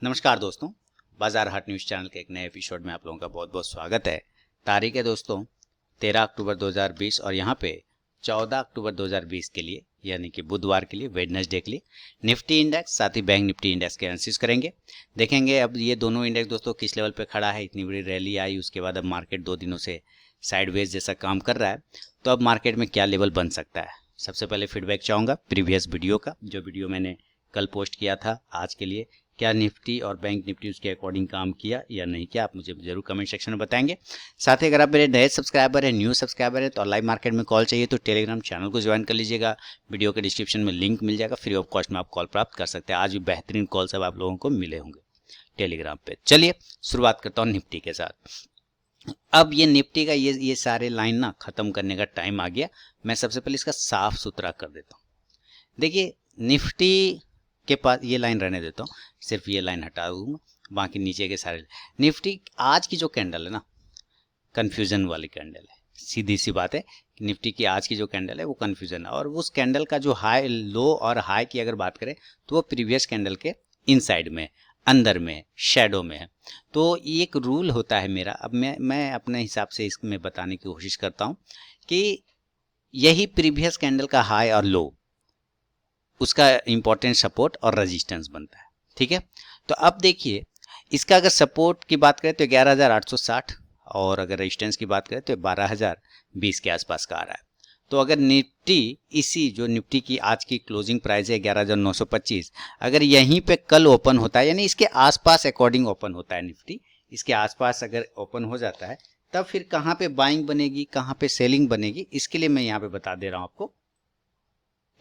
नमस्कार दोस्तों, बाजार हाट न्यूज़ चैनल के एक नए एपिसोड में आप लोगों का बहुत बहुत स्वागत है। तारीख है दोस्तों 13 अक्टूबर 2020 और यहाँ पे 14 अक्टूबर 2020 के लिए यानी कि बुधवार के लिए वेडनेसडे के लिए निफ्टी इंडेक्स साथ ही बैंक निफ्टी इंडेक्स के एनालिसिस करेंगे। देखेंगे अब ये दोनों इंडेक्स दोस्तों किस लेवल पे खड़ा है। इतनी बड़ी रैली आई, उसके बाद अब मार्केट 2 दिनों से साइडवेज जैसा काम कर रहा है, तो अब मार्केट में क्या लेवल बन सकता है। सबसे पहले फीडबैक चाहूँगा प्रीवियस वीडियो का, जो वीडियो मैंने कल पोस्ट किया था आज के लिए। क्या निफ्टी और बैंक निफ्टी उसके अकॉर्डिंग काम किया या नहीं किया, आप मुझे जरूर कमेंट सेक्शन में बताएंगे। साथ ही अगर आप मेरे नए सब्सक्राइबर हैं, न्यू सब्सक्राइबर हैं, तो लाइव मार्केट में कॉल चाहिए तो टेलीग्राम चैनल को ज्वाइन कर लीजिएगा। वीडियो के डिस्क्रिप्शन में लिंक मिल जाएगा, फ्री ऑफ कॉस्ट में आप कॉल प्राप्त कर सकते हैं। आज भी बेहतरीन कॉल सब आप लोगों को मिले होंगे टेलीग्राम पे। चलिए शुरुआत करता हूँ निफ्टी के साथ। अब ये निफ्टी का ये सारे लाइन ना खत्म करने का टाइम आ गया। मैं सबसे पहले इसका साफ सुथरा कर देता हूँ। देखिए निफ्टी के पास ये लाइन रहने देता हूँ, सिर्फ ये लाइन हटा दूंगा, बाकी नीचे के सारे। निफ्टी आज की जो कैंडल है ना, कंफ्यूजन वाली कैंडल है। सीधी सी बात है, निफ्टी की आज की जो कैंडल है वो कंफ्यूजन है। और उस कैंडल का जो हाई, लो और हाई की अगर बात करें तो वो प्रीवियस कैंडल के इनसाइड में, अंदर में, शेडो में है। तो ये एक रूल होता है मेरा। अब मैं अपने हिसाब से इसमें बताने की कोशिश करता हूँ कि यही प्रीवियस कैंडल का हाई और लो, उसका इंपॉर्टेंट सपोर्ट और रेजिस्टेंस बनता है। ठीक है, तो अब देखिए इसका अगर सपोर्ट की बात करें तो 11,860 और अगर रेजिस्टेंस की बात करें तो 12,020 के आसपास का आ रहा है। तो अगर निफ्टी इसी जो निफ्टी की आज की क्लोजिंग प्राइस है 11,925, अगर यहीं पे कल ओपन होता है, यानी इसके आसपास अकॉर्डिंग ओपन होता है निफ्टी, इसके आसपास अगर ओपन हो जाता है, तब फिर कहाँ पे बाइंग बनेगी, कहाँ पे सेलिंग बनेगी, इसके लिए मैं यहाँ पे बता दे रहा हूँ आपको।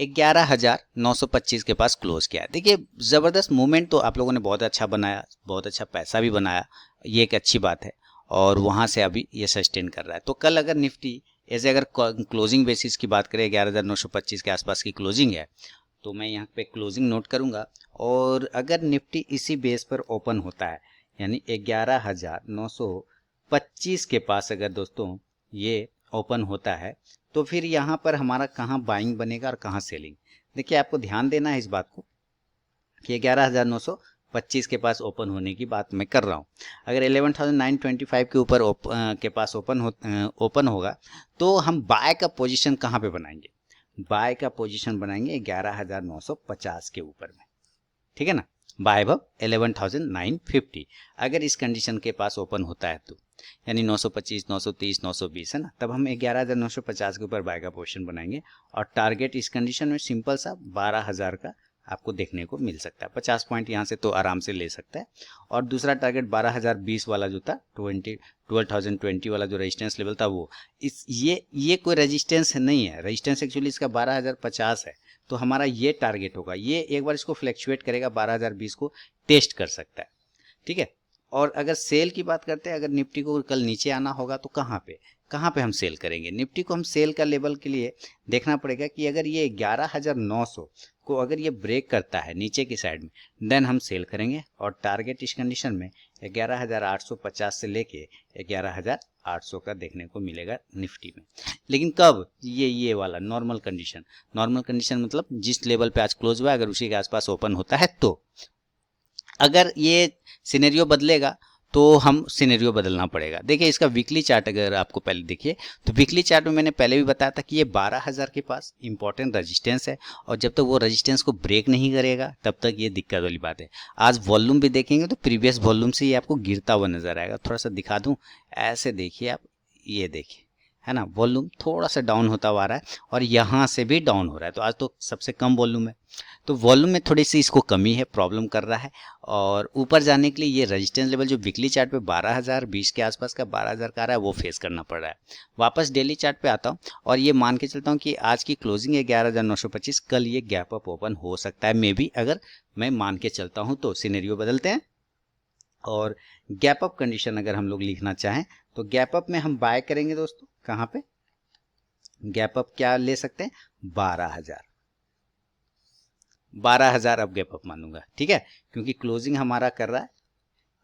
11,925 के पास क्लोज किया। देखिए ज़बरदस्त मूवमेंट तो आप लोगों ने बहुत अच्छा बनाया, बहुत अच्छा पैसा भी बनाया, ये एक अच्छी बात है। और वहाँ से अभी ये सस्टेन कर रहा है। तो कल अगर निफ्टी ऐसे अगर क्लोजिंग बेसिस की बात करें 11,925 के आसपास की क्लोजिंग है, तो मैं यहाँ पे क्लोजिंग नोट करूँगा। और अगर निफ्टी इसी बेस पर ओपन होता है, यानी 11,925 के पास अगर दोस्तों ये ओपन होता है, तो फिर यहाँ पर हमारा कहाँ बाइंग बनेगा और कहाँ सेलिंग। देखिए आपको ध्यान देना है इस बात को कि 11,925 के पास ओपन होने की बात मैं कर रहा हूँ। अगर 11,925 के ऊपर के पास ओपन होगा तो हम बाय का पोजीशन कहाँ पे बनाएंगे? बाय का पोजीशन बनाएंगे 11,950 के ऊपर में। ठीक है ना, बाय अबव 11,950 अगर इस कंडीशन के पास ओपन होता है तो, यानी 925, 930, 920 है ना, तब हम 11,950 के ऊपर बाय का पोजीशन बनाएंगे। और टारगेट इस कंडीशन में सिंपल सा 12,000 का आपको देखने को मिल सकता है। 50 पॉइंट यहाँ से तो आराम से ले सकता है। और दूसरा टारगेट 12,020 वाला जो था, 12,020 वाला जो रेजिस्टेंस लेवल था, वो ये कोई रेजिस्टेंस नहीं है। रेजिस्टेंस एक्चुअली इसका 12,050 है। तो हमारा ये टारगेट होगा, ये एक बार इसको फ्लैक्चुएट करेगा, 12,020 को टेस्ट कर सकता है। ठीक है, और अगर सेल की बात करते हैं, अगर निफ्टी को कल नीचे आना होगा तो कहाँ पे हम सेल करेंगे? निफ्टी को हम सेल का लेवल के लिए देखना पड़ेगा कि अगर ये 11,900 को अगर ये ब्रेक करता है नीचे की साइड में, देन हम सेल करेंगे। और टारगेट इस कंडीशन में 11,850 से लेके 11,800 का देखने को मिलेगा निफ्टी में। लेकिन कब? ये वाला नॉर्मल कंडीशन मतलब जिस लेवल पे आज क्लोज हुआ है, अगर उसी के आसपास ओपन होता है तो। अगर ये सिनेरियो बदलेगा तो हम सिनेरियो बदलना पड़ेगा। देखिए इसका वीकली चार्ट अगर आपको पहले देखिए, तो वीकली चार्ट में मैंने पहले भी बताया था कि ये 12,000 के पास इंपॉर्टेंट रेजिस्टेंस है। और जब तक वो रेजिस्टेंस को ब्रेक नहीं करेगा तब तक ये दिक्कत वाली बात है। आज वॉल्यूम भी देखेंगे तो प्रीवियस वॉल्यूम से ये आपको गिरता हुआ नजर आएगा। थोड़ा सा दिखा दूं, ऐसे देखिए आप, ये देखिए है ना, वॉल्यूम थोड़ा सा डाउन होता हुआ आ रहा है और यहाँ से भी डाउन हो रहा है। तो आज तो सबसे कम वॉल्यूम है, तो वॉल्यूम में थोड़ी सी इसको कमी है, प्रॉब्लम कर रहा है। और ऊपर जाने के लिए ये रेजिस्टेंस लेवल जो वीकली चार्ट पे 12,020 के आसपास का 12,000 का आ रहा है, वो फेस करना पड़ रहा है। वापस डेली चार्ट पे आता हूँ और ये मान के चलता हूँ कि आज की क्लोजिंग है 11,925, कल ये गैप अप ओपन हो सकता है मे बी, अगर मैं मान के चलता हूँ तो। सिनेरियो बदलते हैं और गैप अप कंडीशन अगर हम लोग लिखना चाहें तो गैप अप में हम बाय करेंगे दोस्तों। कहाँ पे गैप अप क्या ले सकते हैं? 12,000 अब गैप अप मानूंगा। ठीक है, क्योंकि क्लोजिंग हमारा कर रहा है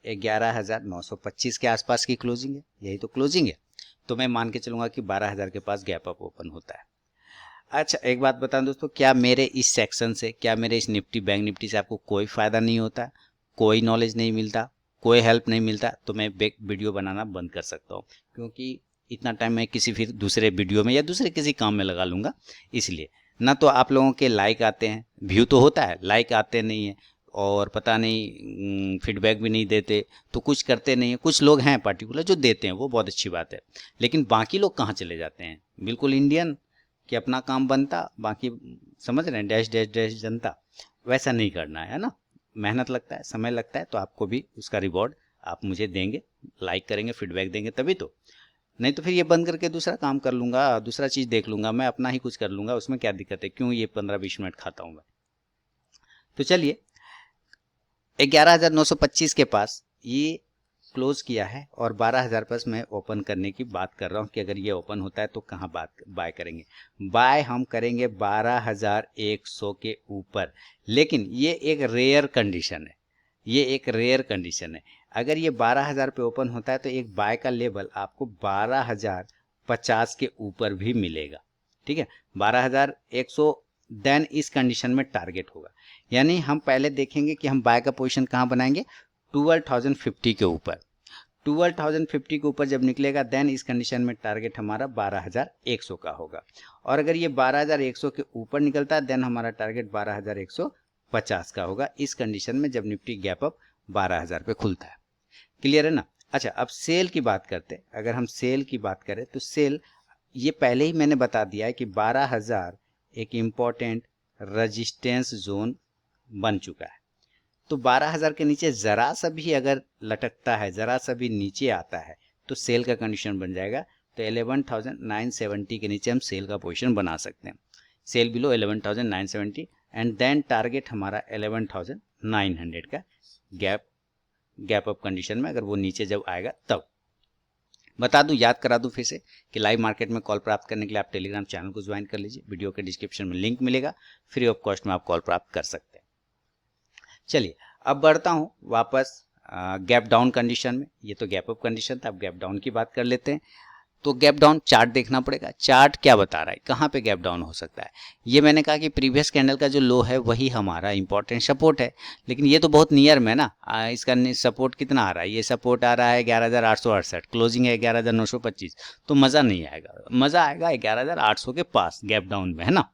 11,925 के आसपास की क्लोजिंग है, यही तो क्लोजिंग है। तो मैं मान के चलूंगा कि 12,000 के पास गैप अप ओपन होता है। अच्छा एक बात बताऊं दोस्तों, क्या मेरे इस सेक्शन से, क्या मेरे इस निफ्टी बैंक निफ्टी से आपको कोई फायदा नहीं होता? कोई नॉलेज नहीं मिलता, कोई हेल्प नहीं मिलता, तो मैं वीडियो बनाना बंद कर सकता हूँ, क्योंकि इतना टाइम मैं किसी फिर दूसरे वीडियो में या दूसरे किसी काम में लगा लूँगा। इसलिए ना तो आप लोगों के लाइक आते हैं, व्यू तो होता है, लाइक आते नहीं है, और पता नहीं फीडबैक भी नहीं देते, तो कुछ करते नहीं है। कुछ लोग हैं पर्टिकुलर जो देते हैं, वो बहुत अच्छी बात है, लेकिन बाकी लोग कहाँ चले जाते हैं? बिल्कुल इंडियन कि अपना काम बनता, बाकी समझ रहे हैं, डैश डैश डैश जनता। वैसा नहीं करना है ना, मेहनत लगता है, समय लगता है, तो आपको भी उसका रिवॉर्ड आप मुझे देंगे, लाइक करेंगे, फीडबैक देंगे, तभी तो। नहीं तो फिर ये बंद करके दूसरा काम कर लूँगा, दूसरा चीज़ देख लूँगा, मैं अपना ही कुछ कर लूँगा, उसमें क्या दिक्कत है? क्यों ये 15-20 मिनट खाता हूँ मैं? तो चलिए, 11,925 के पास ये क्लोज किया है, और 12,000 पास मैं ओपन करने की बात कर रहा हूँ कि अगर ये ओपन होता है तो कहाँ बाय करेंगे। बाय हम करेंगे 12,100 के ऊपर, लेकिन ये एक रेयर कंडीशन है, ये एक रेयर कंडीशन है। अगर ये 12,000 पे ओपन होता है तो एक बाय का लेवल आपको 12,050 के ऊपर भी मिलेगा, ठीक है। 12,100 देन इस कंडीशन में टारगेट होगा, यानी हम पहले देखेंगे कि हम बाय का पोजीशन कहाँ बनाएंगे, 12,050 के ऊपर। 12,050 के ऊपर जब निकलेगा देन इस कंडीशन में टारगेट हमारा 12,100 का होगा, और अगर ये 12,100 के ऊपर निकलता है देन हमारा टारगेट 12,150 का होगा, इस कंडीशन में जब निफ्टी गैप अप 12,000 पे खुलता है। क्लियर है ना? अच्छा, अब सेल की बात करते हैं। अगर हम सेल की बात करें तो सेल, ये पहले ही मैंने बता दिया है कि 12,000 एक इम्पॉर्टेंट रजिस्टेंस जोन बन चुका है। तो 12,000 के नीचे ज़रा सा भी अगर लटकता है, ज़रा सा भी नीचे आता है, तो सेल का कंडीशन बन जाएगा। तो 11,970 के नीचे हम सेल का पोजीशन बना सकते हैं। Sell below 11,970 and then target हमारा 11,900 का गैप अप कंडीशन में, अगर वो नीचे जब आएगा तब। बता दूं, याद करा दूं फिर से कि लाइव मार्केट में कॉल प्राप्त करने के लिए आप टेलीग्राम चैनल को ज्वाइन कर लीजिए, वीडियो के डिस्क्रिप्शन में लिंक मिलेगा, फ्री ऑफ कॉस्ट में आप कॉल प्राप्त कर सकते हैं। चलिए, अब बढ़ता हूं वापस गैप डाउन कंडीशन में। ये तो गैप अप कंडीशन था, अब गैप डाउन की बात कर लेते हैं। तो गैप डाउन चार्ट देखना पड़ेगा, चार्ट क्या बता रहा है, कहाँ पे गैप डाउन हो सकता है। ये मैंने कहा कि प्रीवियस कैंडल का जो लो है वही हमारा इंपॉर्टेंट सपोर्ट है, लेकिन ये तो बहुत नियर में ना। इसका सपोर्ट कितना आ रहा है, ये सपोर्ट आ रहा है 11,868, क्लोजिंग है 11,925, तो मज़ा नहीं आएगा, मज़ा आएगा 11,800 के पास गैप डाउन में, है ना।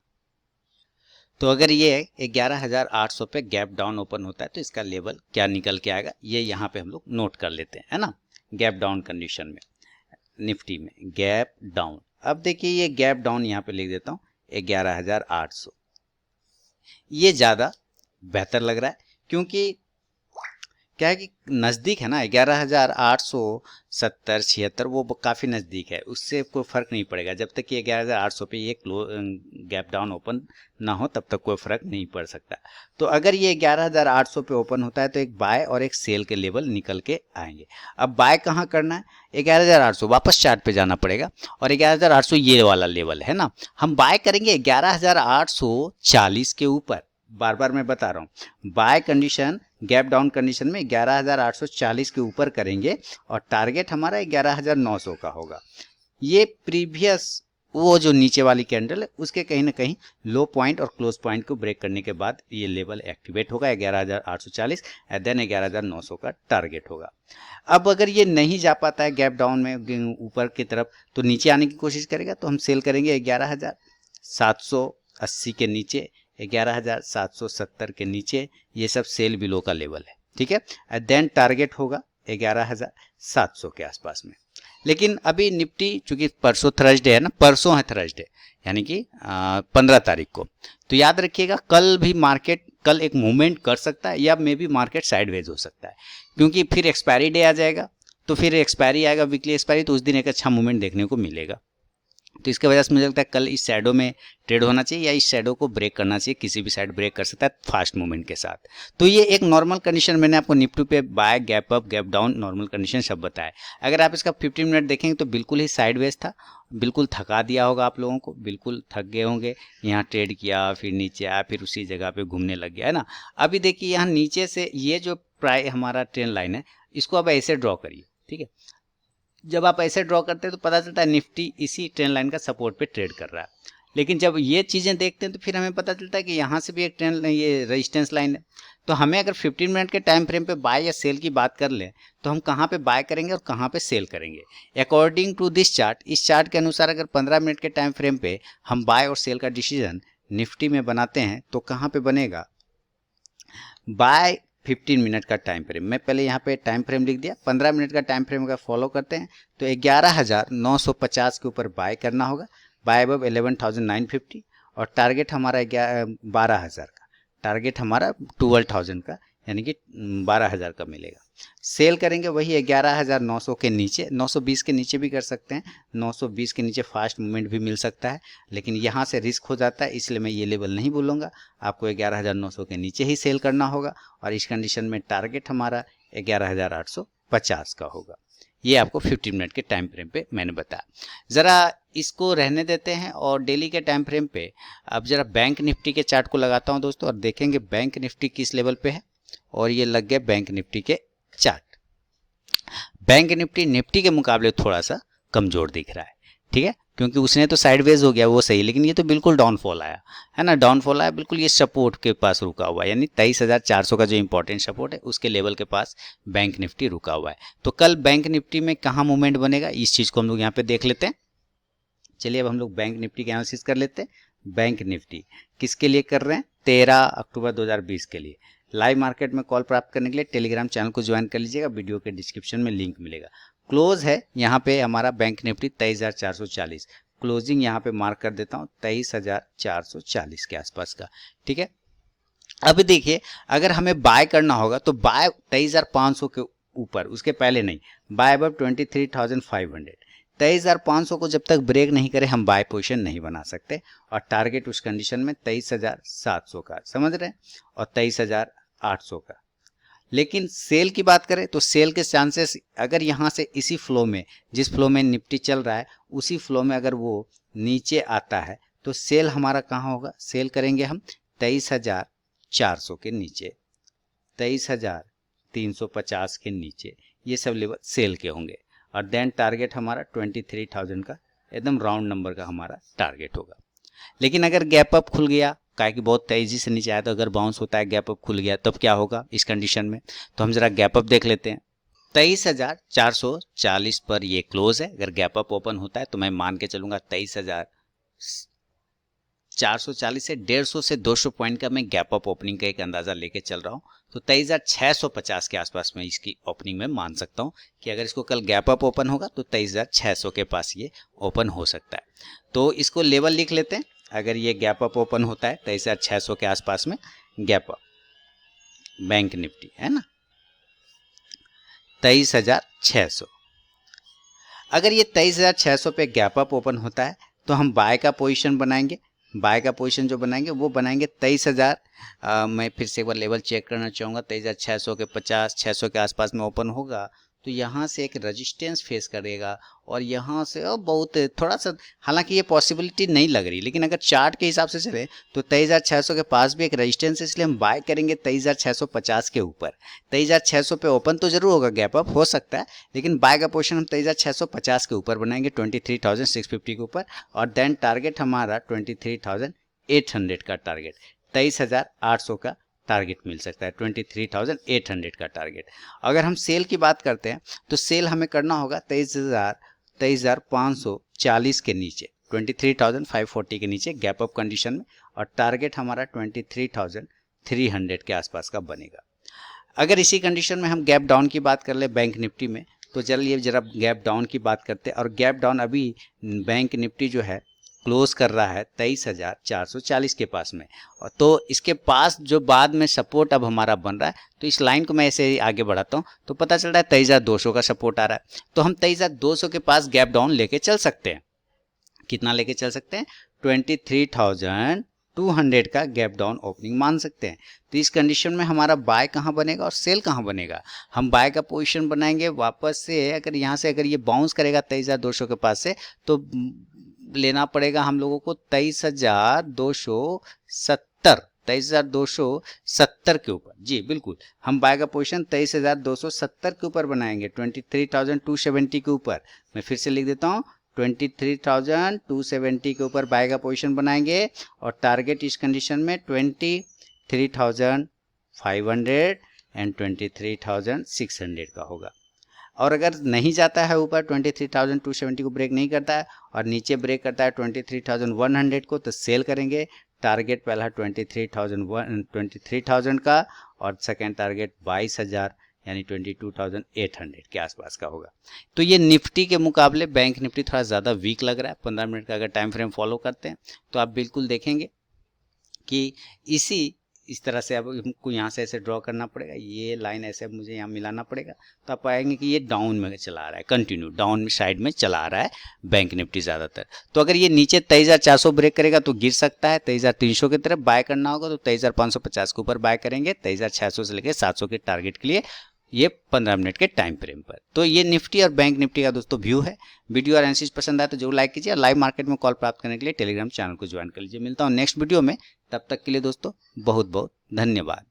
तो अगर ये 11,800 पे गैप डाउन ओपन होता है तो इसका लेवल क्या निकल के आएगा, ये यहाँ पे हम लोग नोट कर लेते हैं, है ना। गैप डाउन कंडीशन में निफ्टी में गैप डाउन, अब देखिए ये गैप डाउन यहाँ पे लिख देता हूँ 11,800। ये ज़्यादा बेहतर लग रहा है, क्योंकि क्या है कि नज़दीक है ना, 11,870 76 वो काफ़ी नज़दीक है, उससे कोई फ़र्क नहीं पड़ेगा। जब तक कि 11,800 पे ये गैप डाउन ओपन ना हो तब तक कोई फ़र्क नहीं पड़ सकता। तो अगर ये 11,800 पे ओपन होता है तो एक बाय और एक सेल के लेवल निकल के आएंगे। अब बाय कहाँ करना है, 11,800 वापस चार्ट पे जाना पड़ेगा, और 11,800 ये वाला लेवल है ना। हम बाय करेंगे 11,840 के ऊपर, बार बार मैं बता रहा हूँ, buy condition gap down condition में 11,840 के ऊपर करेंगे, और टारगेट हमारा 11,900 का होगा। ये प्रीवियस वो जो नीचे वाली कैंडल है उसके कहीं ना कहीं लो पॉइंट और क्लोज पॉइंट को ब्रेक करने के बाद ये लेवल एक्टिवेट होगा 11,840 एंड देन 11,900 का टारगेट होगा। अब अगर ये नहीं जा पाता है गैप डाउन में ऊपर की तरफ, तो नीचे आने की कोशिश करेगा, तो हम सेल करेंगे 11,780 के नीचे, 11,770 के नीचे, ये सब सेल बिलो का लेवल है, ठीक है। देन टारगेट होगा 11,700 के आसपास में। लेकिन अभी निफ्टी चूंकि परसों थर्सडे है ना, परसों है थर्सडे, यानी कि 15 तारीख को, तो याद रखिएगा कल भी मार्केट, कल एक मूवमेंट कर सकता है, या मे बी मार्केट साइडवेज हो सकता है, क्योंकि फिर एक्सपायरी डे आ जाएगा, तो फिर एक्सपायरी आएगा, वीकली एक्सपायरी, तो उस दिन एक अच्छा मूवमेंट देखने को मिलेगा। तो इसके वजह से मुझे लगता है कल इस शैडो में ट्रेड होना चाहिए, या इस शैडो को ब्रेक करना चाहिए, किसी भी साइड ब्रेक कर सकता है फास्ट मूवमेंट के साथ। तो ये एक नॉर्मल कंडीशन मैंने आपको निफ्टी पे buy, gap up, gap down, normal condition सब बताया। अगर आप इसका 15 मिनट देखेंगे तो बिल्कुल ही साइडवेज था, बिल्कुल थका दिया होगा आप लोगों को, बिल्कुल थक गए होंगे, यहाँ ट्रेड किया, फिर नीचे आया, फिर उसी जगह पे घूमने लग गया, है ना। अभी देखिए यहाँ नीचे से ये जो प्राइस हमारा ट्रेंड लाइन है, इसको अब ऐसे ड्रॉ करिए, ठीक है। जब आप ऐसे ड्रॉ करते हैं तो पता चलता है निफ्टी इसी ट्रेंड लाइन का सपोर्ट पे ट्रेड कर रहा है, लेकिन जब ये चीज़ें देखते हैं तो फिर हमें पता चलता है कि यहाँ से भी एक ट्रेंड, ये रेजिस्टेंस लाइन है। तो हमें अगर 15 मिनट के टाइम फ्रेम पे बाय या सेल की बात कर लें तो हम कहाँ पे बाय करेंगे और कहाँ पे सेल करेंगे। अकॉर्डिंग टू दिस चार्ट, इस चार्ट के अनुसार अगर 15 मिनट के टाइम फ्रेम पे हम बाय और सेल का डिसीजन निफ्टी में बनाते हैं तो कहाँ पे बनेगा, बाय 15 मिनट का टाइम फ्रेम। मैं पहले यहाँ पे टाइम फ्रेम लिख दिया, 15 मिनट का टाइम फ्रेम अगर फॉलो करते हैं तो 11,950 के ऊपर बाय करना होगा, बाय अबव 11,950, और टारगेट हमारा 12,000 का, टारगेट हमारा 12,000 का, यानी कि 12,000 का मिलेगा। सेल करेंगे वही 11,900 के नीचे, 920 के नीचे भी कर सकते हैं, 920 के नीचे फास्ट मूवमेंट भी मिल सकता है, लेकिन यहाँ से रिस्क हो जाता है, इसलिए मैं ये लेवल नहीं बोलूँगा। आपको 11,900 के नीचे ही सेल करना होगा, और इस कंडीशन में टारगेट हमारा 11,850 का होगा। ये आपको 15 मिनट के टाइम फ्रेम पे मैंने बताया। ज़रा इसको रहने देते हैं और डेली के टाइम फ्रेम पे अब ज़रा बैंक निफ्टी के चार्ट को लगाता हूं दोस्तों, और देखेंगे बैंक निफ्टी किस लेवल पे है। और ये लग गया बैंक निफ्टी के चार्ट। बैंक निफ्टी के मुकाबले थोड़ा सा कमज़ोर दिख रहा है, ठीक है, क्योंकि उसने तो साइडवेज हो गया वो सही, लेकिन ये तो बिल्कुल डाउनफॉल आया है ना, डाउनफॉल आया बिल्कुल, ये सपोर्ट के पास रुका हुआ है, यानी 23,400 का जो इंपॉर्टेंट सपोर्ट है उसके लेवल के पास बैंक निफ्टी रुका हुआ है। तो कल बैंक निफ्टी में कहाँ मूवमेंट बनेगा, इस चीज़ को हम लोग यहाँ पे देख लेते हैं। चलिए अब हम लोग बैंक निफ्टी की एनालिसिस कर लेते हैं। बैंक निफ्टी किसके लिए कर रहे हैं, 13 अक्टूबर 2020 के लिए। लाइव मार्केट में कॉल प्राप्त करने के लिए टेलीग्राम चैनल को ज्वाइन कर लीजिएगा, वीडियो के डिस्क्रिप्शन में लिंक मिलेगा। क्लोज है यहाँ पे हमारा बैंक निफ्टी 23,440, क्लोजिंग यहाँ पे मार्क कर देता हूँ 23,440 के आसपास का, ठीक है। अब देखिए अगर हमें बाय करना होगा तो बाय 23,500 के ऊपर, उसके पहले नहीं, बाय अबव 23,500, 23,500 को जब तक ब्रेक नहीं करे हम बाय पोजीशन नहीं बना सकते, और टारगेट उस कंडीशन में 23,700 का, समझ रहे हैं, और 23,800 का। लेकिन सेल की बात करें तो सेल के चांसेस, अगर यहाँ से इसी फ्लो में, जिस फ्लो में निफ्टी चल रहा है उसी फ्लो में अगर वो नीचे आता है तो सेल हमारा कहाँ होगा, सेल करेंगे हम 23,400 के नीचे, 23,350 के नीचे, ये सब लेवल सेल के होंगे। और देन टारगेट हमारा 23,000 का, एकदम राउंड नंबर का हमारा टारगेट होगा। लेकिन अगर गैप अप खुल गया, काहे कि बहुत तेजी से नीचे आया, तो अगर बाउंस होता है गैप अप खुल गया तब क्या होगा इस कंडीशन में, तो हम जरा गैप अप देख लेते हैं। 23,440 पर ये क्लोज है। अगर गैप अप ओपन होता है तो मैं मान के चलूंगा 23,440 से 150 से 200 पॉइंट का मैं गैप अप ओपनिंग का एक अंदाजा लेके चल रहा हूँ। तो 23,650 के आसपास मैं इसकी ओपनिंग में मान सकता हूँ कि अगर इसको कल गैप अप ओपन होगा तो 23,600 के पास ये ओपन हो सकता है। तो इसको लेवल लिख लेते हैं। अगर ये गैप अप ओपन होता है 23,600 के आसपास में गैप अप, बैंक निफ्टी है ना 23,600, अगर ये 23,600 पे गैप अप ओपन होता है तो हम बाय का पोजीशन बनाएंगे। बाय का पोजीशन जो बनाएंगे वो बनाएंगे 23,000, मैं फिर से एक बार लेवल चेक करना चाहूँगा, 23,600 के 50-600 के आसपास में ओपन होगा तो यहाँ से एक रेजिस्टेंस फेस करेगा, और यहाँ से बहुत थोड़ा सा, हालांकि ये पॉसिबिलिटी नहीं लग रही, लेकिन अगर चार्ट के हिसाब से चले तो 23,600 के पास भी एक रेजिस्टेंस है, इसलिए हम बाय करेंगे 23,650 के ऊपर। 23,600 पे ओपन तो जरूर होगा, गैप अप हो सकता है, लेकिन बाय का पोजीशन हम 23,650 के ऊपर बनाएंगे, 23,650 के ऊपर, और देन टारगेट हमारा 23,800 का टारगेट, 23,800 का टारगेट मिल सकता है, 23,800 का टारगेट। अगर हम सेल की बात करते हैं तो सेल हमें करना होगा 23,540 के नीचे, 23,540 के नीचे गैप अप कंडीशन में, और टारगेट हमारा 23,300 के आसपास का बनेगा। अगर इसी कंडीशन में हम गैप डाउन की बात कर ले बैंक निफ्टी में, तो चलिए जरा गैप डाउन की बात करते हैं। और गैप डाउन अभी बैंक निफ्टी जो है क्लोज कर रहा है 23,440 के पास में, और तो इसके पास जो बाद में सपोर्ट अब हमारा बन रहा है, तो इस लाइन को मैं ऐसे ही आगे बढ़ाता हूँ तो पता चल रहा है 23,200 का सपोर्ट आ रहा है, तो हम 23,200 के पास गैप डाउन लेके चल सकते हैं। कितना लेके चल सकते हैं, 23,200 का गैप डाउन ओपनिंग मान सकते हैं। तो इस कंडीशन में हमारा बाय कहाँ बनेगा और सेल कहाँ बनेगा, हम बाय का पोजीशन बनाएंगे वापस से। अगर यहाँ से अगर ये बाउंस करेगा 23,200 के पास से तो लेना पड़ेगा हम लोगों को 23,270, 23,270 के ऊपर। जी बिल्कुल, हम बाय का पोजीशन 23,270 के ऊपर बनाएंगे, 23,270 के ऊपर। मैं फिर से लिख देता हूँ 23,270 के ऊपर बाय का पोजीशन बनाएंगे और टारगेट इस कंडीशन में 23,500 एंड 23,600 का होगा। और अगर नहीं जाता है ऊपर 23,270 को ब्रेक नहीं करता है और नीचे ब्रेक करता है 23,100 को, तो सेल करेंगे। टारगेट पहला 23,000 का और सेकेंड टारगेट 22,000 यानी 22,800 के आसपास का होगा। तो ये निफ्टी के मुकाबले बैंक निफ्टी थोड़ा ज़्यादा वीक लग रहा है। 15 मिनट का अगर टाइम फ्रेम फॉलो करते हैं तो आप बिल्कुल देखेंगे कि इस तरह से अब हमको यहाँ से ऐसे ड्रॉ करना पड़ेगा, ये लाइन ऐसे मुझे यहाँ मिलाना पड़ेगा, तो आप पाएंगे कि ये डाउन में चला रहा है, कंटिन्यू डाउन में साइड में चला रहा है बैंक निफ्टी ज़्यादातर। तो अगर ये नीचे 23,400 ब्रेक करेगा तो गिर सकता है, 23,300 की तरफ बाय करना होगा तो 23,550 के ऊपर बाय करेंगे, 23,600 से लेकर 700 के टारगेट के लिए, ये 15 मिनट के टाइम फ्रेम पर। तो ये निफ्टी और बैंक निफ्टी का दोस्तों व्यू है। वीडियो और एनालिसिस पसंद आए तो जरूर लाइक कीजिए। लाइव मार्केट में कॉल प्राप्त करने के लिए टेलीग्राम चैनल को ज्वाइन कर लीजिए। मिलता हूँ नेक्स्ट वीडियो में, तब तक के लिए दोस्तों बहुत बहुत धन्यवाद।